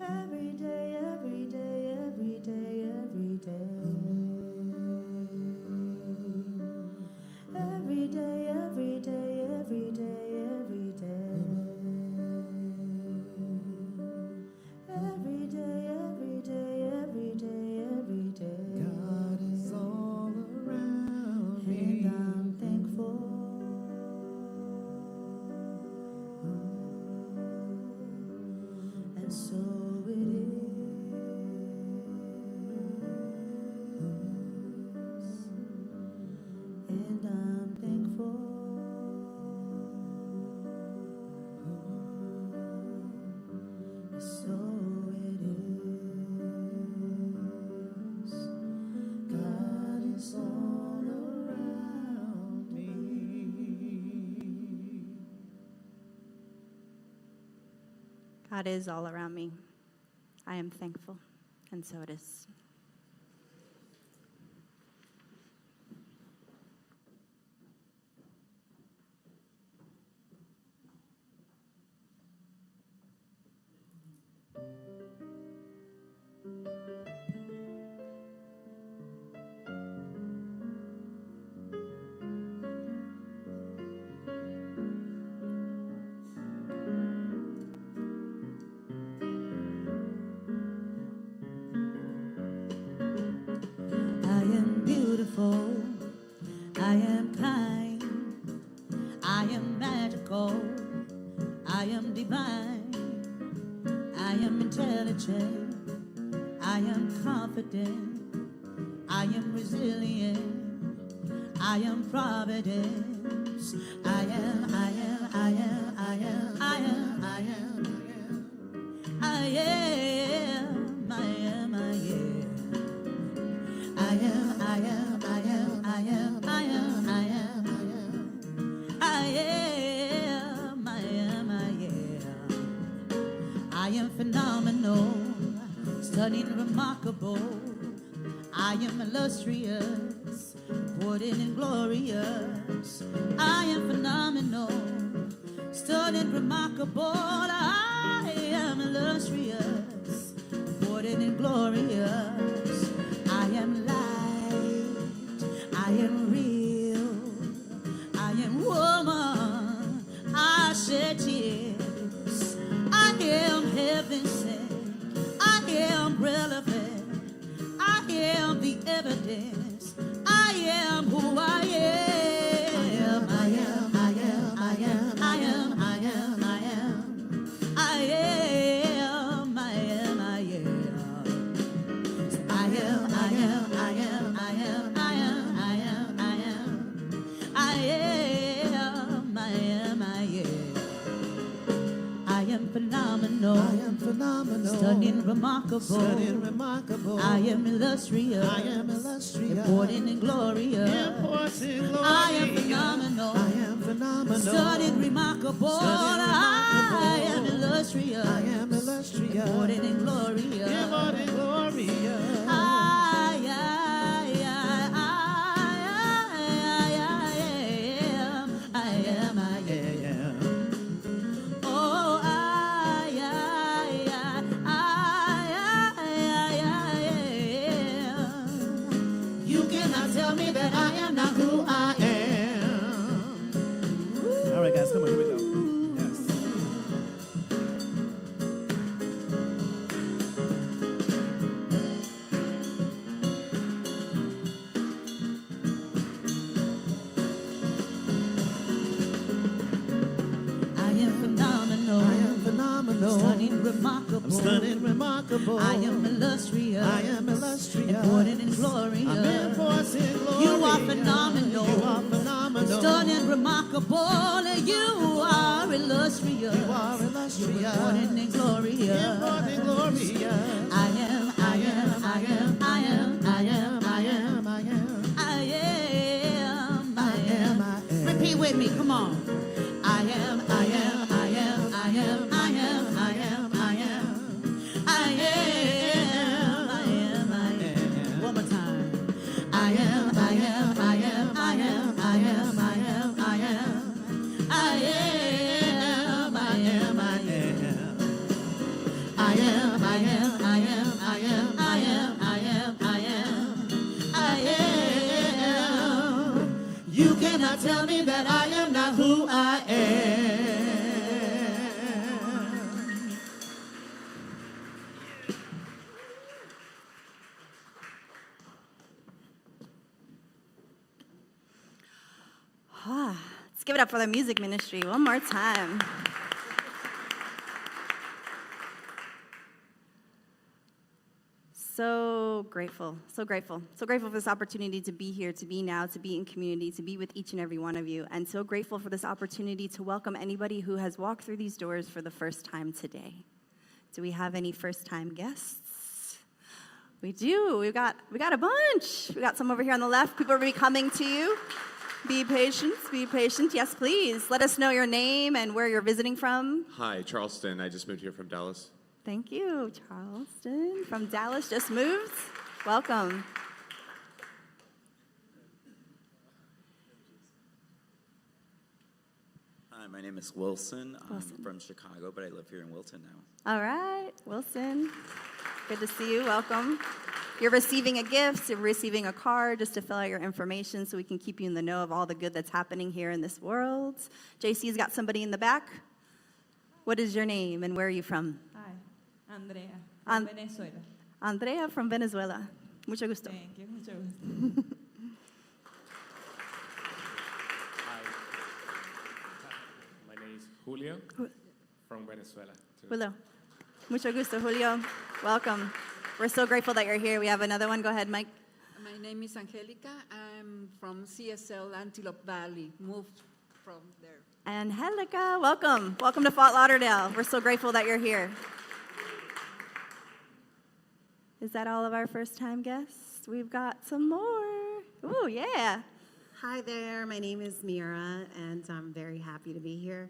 Every day, every day, every day, every day. Every day, every day, every day, every day. Every day, every day, every day, every day. God is all around me. And I'm thankful. And so it is. And I'm thankful. So it is. God is all around me. God is all around me. I am thankful, and so it is. I am beautiful. I am kind. I am magical. I am divine. I am intelligent. I am confident. I am resilient. I am providence. I am, I am, I am, I am, I am, I am, I am, I am, I am, I am. I am, I am, I am, I am, I am, I am, I am, I am, I am. I am phenomenal, stunning, remarkable. I am illustrious, important and glorious. I am phenomenal, stunning, remarkable. I am illustrious, important and glorious. I am light, I am real, I am woman, I shed tears. I am heaven sent, evidence. I am who I am. I am, I am, I am, I am, I am, I am. I am, I am, I am. So I am, I am, I am, I am, I am, I am, I am. I am, I am, I am. I am phenomenal. I am phenomenal. Stunning, remarkable. Stunning, remarkable. I am illustrious. I am illustrious. Important and glorious. Important, glorious. I am phenomenal. I am phenomenal. Stunning, remarkable. Stunning, remarkable. I am illustrious. I am illustrious. Important and glorious. Important, glorious. You cannot tell me that I am not who I am. All right, guys, come on, here we go. Yes. I am phenomenal. I am phenomenal. Stunning, remarkable. I'm stunning, remarkable. I am illustrious. I am illustrious. Important and glorious. I'm important, glorious. You are phenomenal. You are phenomenal. Stunning, remarkable. You are illustrious. You are illustrious. Important and glorious. Important, glorious. I am, I am, I am, I am, I am, I am, I am. I am, I I am. am. Repeat with me, come on. I am, I am, I am, I am, I am, I am, I am. I am, I am, I am. One more time. I am, I am, I am, I am, I am, I am, I am. I am, I am, I am. I am, I am, I am, I am, I am, I am, I am. I am. You cannot tell me that I am not who I am. Let's give it up for the music ministry one more time. So grateful, so grateful. So grateful for this opportunity to be here, to be now, to be in community, to be with each and every one of you. And so grateful for this opportunity to welcome anybody who has walked through these doors for the first time today. Do we have any first-time guests? We do. We got a bunch. We got some over here on the left. People will be coming to you. Be patient, be patient. Yes, please. Let us know your name and where you're visiting from. Hi, Charleston. I just moved here from Dallas. Thank you, Charleston. From Dallas, just moved. Welcome. Hi, my name is Wilson. Wilson. I'm from Chicago, but I live here in Wilton now. All right, Wilson. Good to see you. Welcome. You're receiving a gift, you're receiving a card just to fill out your information so we can keep you in the know of all the good that's happening here in this world. JC's got somebody in the back. What is your name and where are you from? Hi, Andrea, An- from Venezuela. Andrea from Venezuela. Mucho gusto. Thank you, mucho gusto. Hi. My name is Julio from Venezuela. Too. Julio. Mucho gusto, Julio. Welcome. We're so grateful that you're here. We have another one. Go ahead, Mike. My name is Angelica. I'm from CSL Antelope Valley, moved from there. Angelica, welcome. Welcome to Fort Lauderdale. We're so grateful that you're here. Is that all of our first-time guests? We've got some more. Ooh, yeah. Hi there, my name is Mira, and I'm very happy to be here.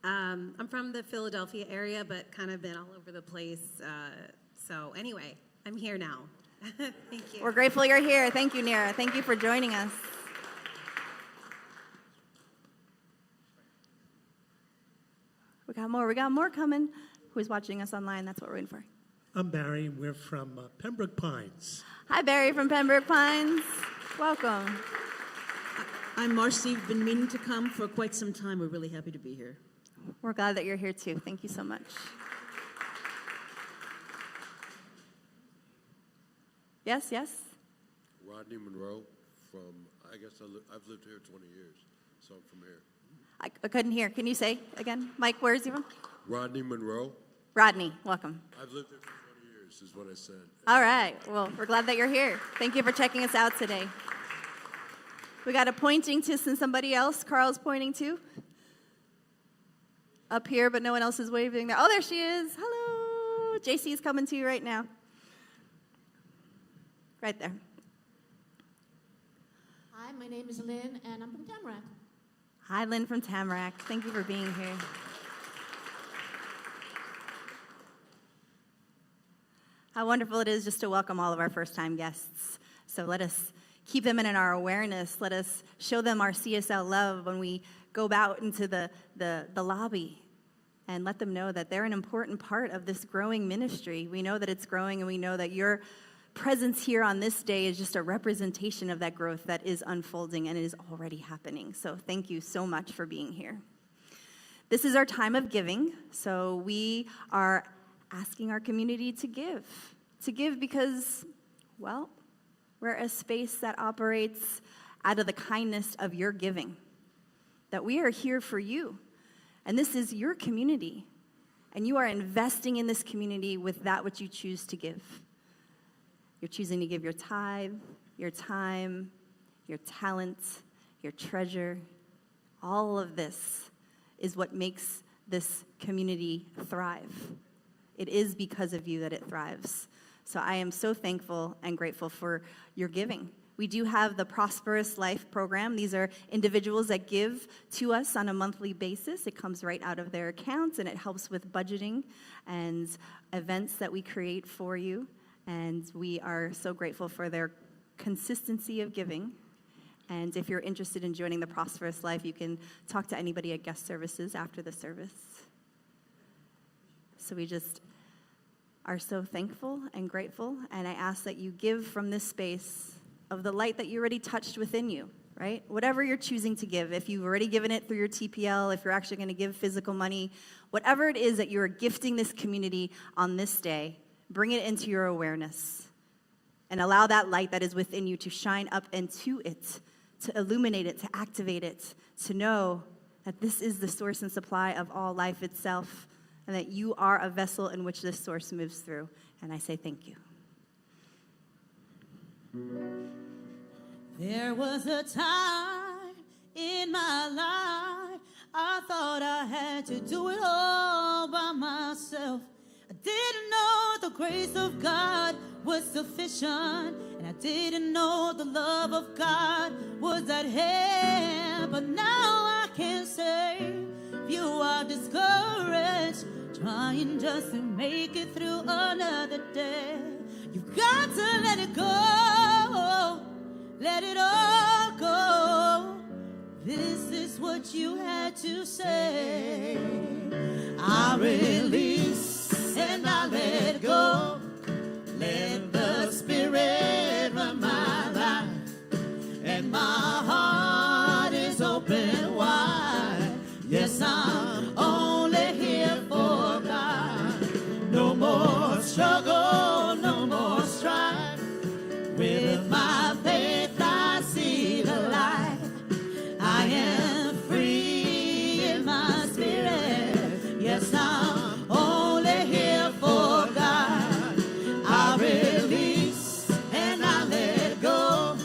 I'm from the Philadelphia area, but kind of been all over the place. So anyway, I'm here now. Thank you. We're grateful you're here. Thank you, Nira. Thank you for joining us. We got more coming. Who's watching us online? That's what we're waiting for. I'm Barry. We're from Pembroke Pines. Hi, Barry from Pembroke Pines. Welcome. I'm Marcy. Been meaning to come for quite some time. We're really happy to be here. We're glad that you're here too. Thank you so much. Yes, yes. Rodney Monroe from, I guess I've lived here 20 years, so I'm from here. I couldn't hear. Can you say again? Mike, where is he from? Rodney Monroe. Rodney, welcome. I've lived here for 20 years, is what I said. All right. Well, we're glad that you're here. Thank you for checking us out today. We got a pointing to somebody else. Carl's pointing to. Up here, but no one else is waving there. Oh, there she is. Hello. JC is coming to you right now. Right there. Hi, my name is Lynn, and I'm from Tamarack. Hi, Lynn from Tamarack. Thank you for being here. How wonderful it is just to welcome all of our first-time guests. So let us keep them in our awareness. Let us show them our CSL love when we go out into the lobby and let them know that they're an important part of this growing ministry. We know that it's growing, and we know that your presence here on this day is just a representation of that growth that is unfolding and is already happening. So thank you so much for being here. This is our time of giving, so we are asking our community to give because, well, we're a space that operates out of the kindness of your giving, that we are here for you, and this is your community, and you are investing in this community with that which you choose to give. You're choosing to give your tithe, your time, your talent, your treasure. All of this is what makes this community thrive. It is because of you that it thrives. So I am so thankful and grateful for your giving. We do have the Prosperous Life program. These are individuals that give to us on a monthly basis. It comes right out of their accounts, and it helps with budgeting and events that we create for you. And we are so grateful for their consistency of giving. And if you're interested in joining the Prosperous Life, you can talk to anybody at guest services after the service. So we just are so thankful and grateful, and I ask that you give from this space of the light that you already touched within you, right? Whatever you're choosing to give, if you've already given it through your TPL, if you're actually going to give physical money, whatever it is that you are gifting this community on this day, bring it into your awareness and allow that light that is within you to shine up into it, to illuminate it, to activate it, to know that this is the source and supply of all life itself, and that you are a vessel in which this source moves through. And I say thank you. There was a time in my life I thought I had to do it all by myself. I didn't know the grace of God was sufficient, and I didn't know the love of God was at hand. But now I can say, if you are discouraged, trying just to make it through another day, you've got to let it go, let it all go. This is what you had to say. I release and I let go. Let the Spirit run my life, and my heart is open wide. Yes, I'm only here for God. No more struggle, no more strife. With my faith I see the light. I am free in my spirit. Yes, I'm only here for God. I release and I let go.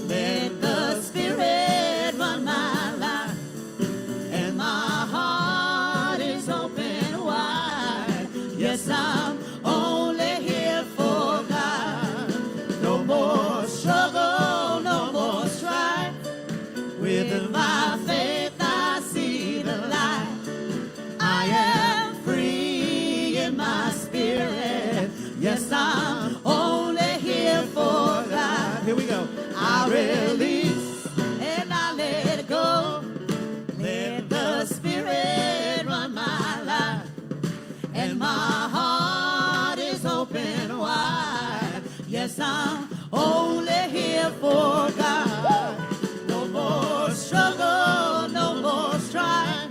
Let the Spirit run my life, and my heart is open wide. Yes, I'm only here for God. No more struggle, no more strife. With my faith I see the light. I am free in my spirit. Yes, I'm only here for God. Here we go. I release and I let go. Let the Spirit run my life, and my heart is open wide. Yes, I'm only here for God. No more struggle, no more strife.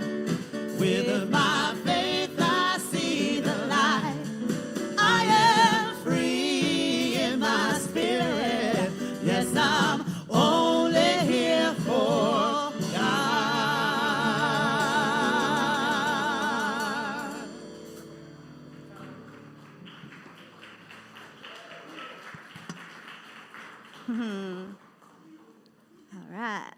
With my faith I see the light. I am free in my spirit. Yes, 'cause I'm only here for God. All right.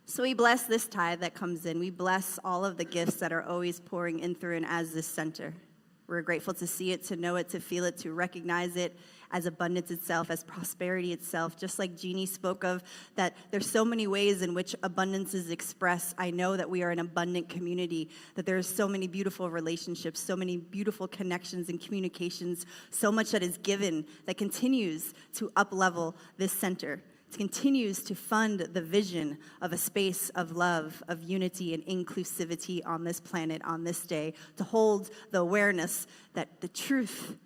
So we bless this tithe that comes in. We bless all of the gifts that are always pouring in through and as this center. We're grateful to see it, to know it, to feel it, to recognize it as abundance itself, as prosperity itself. Just like Jeannie spoke of, that there's so many ways in which abundance is expressed. I know that we are an abundant community, that there's so many beautiful relationships, so many beautiful connections and communications, so much that is given that continues to up-level this center. It continues to fund the vision of a space of love, of unity and inclusivity on this planet, on this day, to hold the awareness that the truth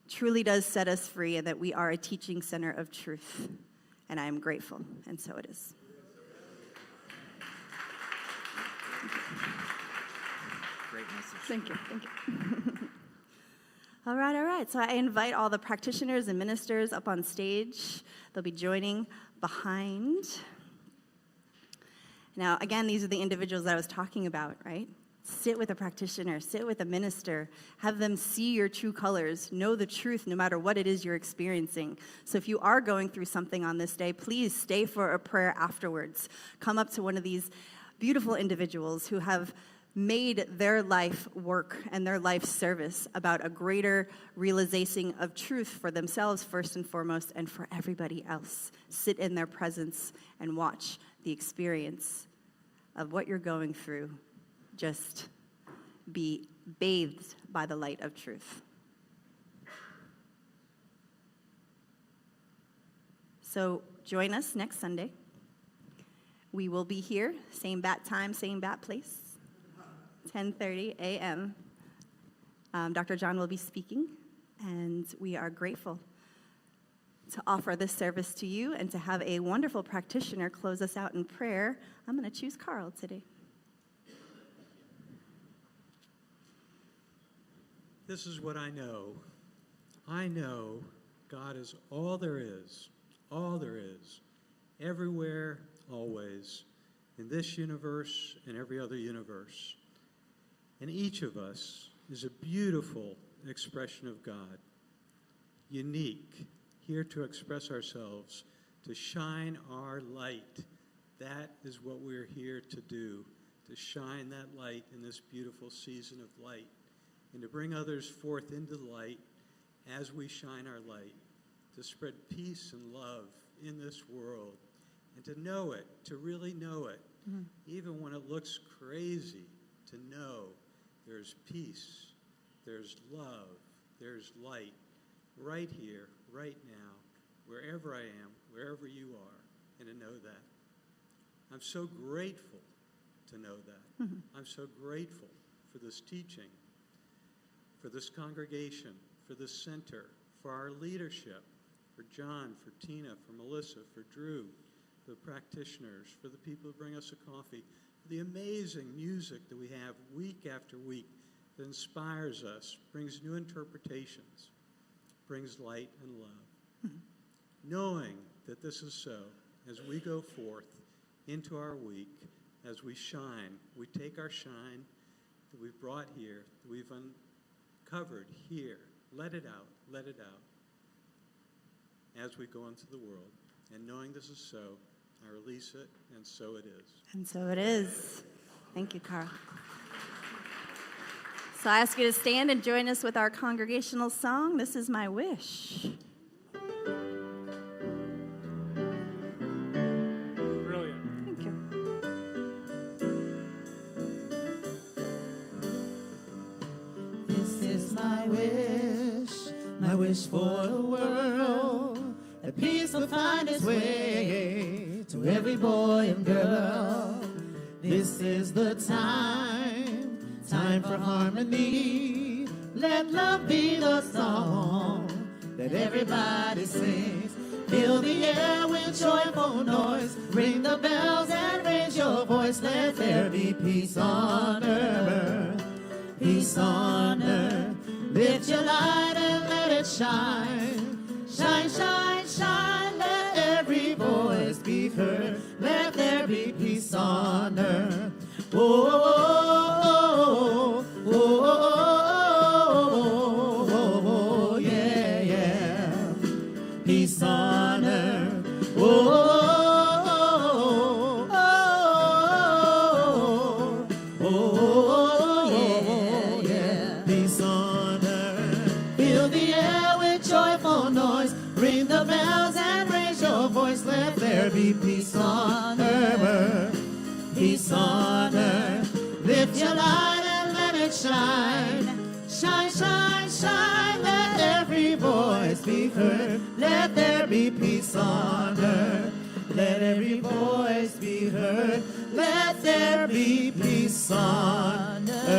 truly does set us free and that we are a teaching center of truth. And I am grateful, and so it is. Great message. Thank you. All right. So I invite all the practitioners and ministers up on stage. They'll be joining behind. Now, again, these are the individuals that I was talking about, right? Sit with a practitioner, sit with a minister, have them see your true colors, know the truth no matter what it is you're experiencing. So if you are going through something on this day, please stay for a prayer afterwards. Come up to one of these beautiful individuals who have made their life work and their life service about a greater realization of truth for themselves first and foremost and for everybody else. Sit in their presence and watch the experience of what you're going through just be bathed by the light of truth. So join us next Sunday. We will be here, same bat time, same bat place. 10:30 a.m. Dr. John will be speaking, and we are grateful to offer this service to you and to have a wonderful practitioner close us out in prayer. I'm going to choose Carl today. This is what I know. I know God is all there is, everywhere, always, in this universe and every other universe. And each of us is a beautiful expression of God, unique, here to express ourselves, to shine our light. That is what we're here to do, to shine that light in this beautiful season of light, and to bring others forth into the light as we shine our light, to spread peace and love in this world, and to know it, to really know it, even when it looks crazy, to know there's peace, there's love, there's light, right here, right now, wherever I am, wherever you are, and to know that. I'm so grateful to know that. I'm so grateful for this teaching, for this congregation, for this center, for our leadership, for John, for Tina, for Melissa, for Drew, for the practitioners, for the people who bring us a coffee, for the amazing music that we have week after week that inspires us, brings new interpretations, brings light and love. Knowing that this is so, as we go forth into our week, as we shine, we take our shine that we've brought here, that we've uncovered here, let it out, as we go into the world. And knowing this is so, I release it, and so it is. And so it is. Thank you, Carl. So I ask you to stand and join us with our congregational song, This Is My Wish. Brilliant. Thank you. This is my wish for the world, that peace will find its way to every boy and girl. This is the time for harmony. Let love be the song that everybody sings. Fill the air with joyful noise. Ring the bells and raise your voice. Let there be peace on earth. Peace on earth. Lift your light and let it shine. Shine, shine, shine. heard. Let there be peace on earth. Oh, oh, oh, oh, oh, yeah, yeah. Peace on earth. Oh, oh, oh, oh, yeah. Peace on earth. Fill the air with joyful noise. Ring the bells and raise your voice. Let there be peace on earth. Peace on earth. Lift your light and let it shine. Shine, shine, shine. Let every voice be heard. Let there be peace on earth. Let every voice be heard. Let there be peace on earth.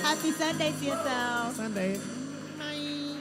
Happy Sunday, CSL. Sunday. Bye.